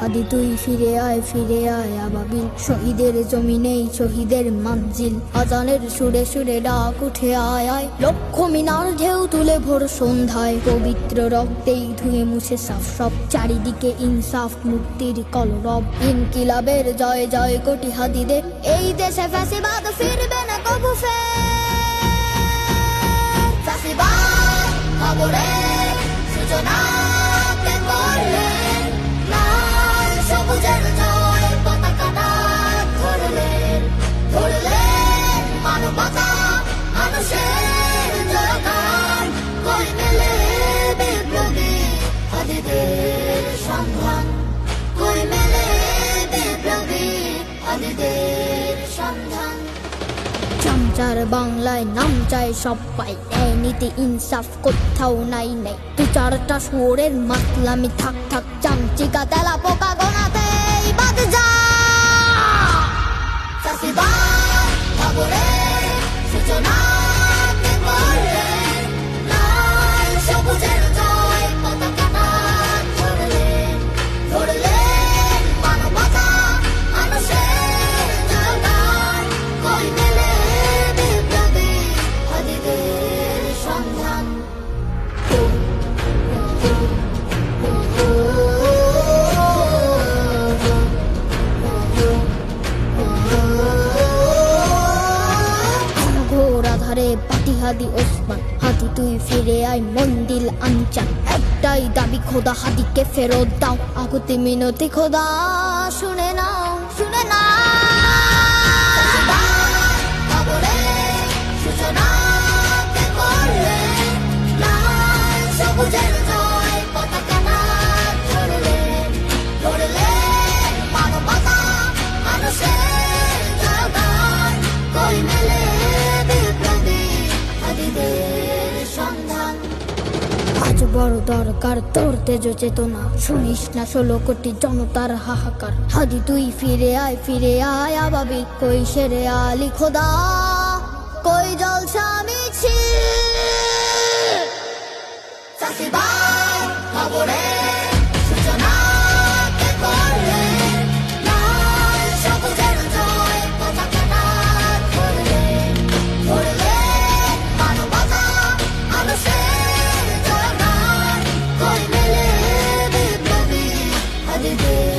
হাদি তুই ফিরে আয় আবাবিল। শহীদের জমিনেই শহীদের মঞ্জিল, আজানের সুরে সুরে ডাক উঠে আয় আয়। লক্ষ মিনার ঢেউ তুলে ভোর সন্ধ্যায়, পবিত্র রক্তেই ধুয়ে মুছে সাফ সব। চারিদিকে ইনসাফ মুক্তির কলরব, ইনকিলাবের জয় জয় কোটি হাদিদের। এই দেশে ফ্যাসিবাদ ফিরবে না কবু ফের। ফ্যাসিবাদ খবরের সূচনা কে করলেন, লাল সবুজের জয় পতাকাটা ধরলেন। ধরলেন মানবতা মানুষের জয়গান, কই মেলে বিপ্লবী হাদিদের সন্ধান। কই মেলে বিপ্লবী হাদিদের সন্ধান। চামচার বাংলায় নাম চায় সবাই, ন্যায় নীতি ইনসাফ কোথাও নাই নাই। দু চারটা সুরের মাতলামি থাক থাক, চামচিকা তেলা পোকা গোনাতেই বাদ যা। ফ্যাসিবাদ খবরের সূচনা কে করলেন, লাল সবুজের জয় পতাকাটা ধরলেন। ধরলেন মানবতা মানুষের জয়গান, কই মেলে বিপ্লবী হাদিদের সন্ধান। ঘোর আধারে পাটিহাদি ওসমান, হাদি তুই ফিরে আয় মন্দিল আনচান। একটাই দাবি খোদা, হাদিকে ফেরত দাও। আকুতি মিনতি খোদা শুনে নাও, শুনে নাও। খবরের সূচনা কে করলেন, লাল সবুজের জয় পতাকাটা ধরলেন। ধরলেন মানবতা মানুষের জয়গান, কই মেলে বিপ্লবী হাদিদের সন্ধান। আজ বড় দরকার তোর তেজ চেতনা, শুনিস না 16 কোটি জনতার হাহাকার। হাদি তুই ফিরে আয় আবাবিল। কই শেরে আলী খোদা, কই জলসা মিছিল। ফ্যাসিবাদ খবরের সূচনা কে করলেন, লাল সবুজের জয় পতাকাটা ধরলেন। ধরলেন মানবতা মানুষের জয়গান, কই মেলে বিপ্লবী হাদিদের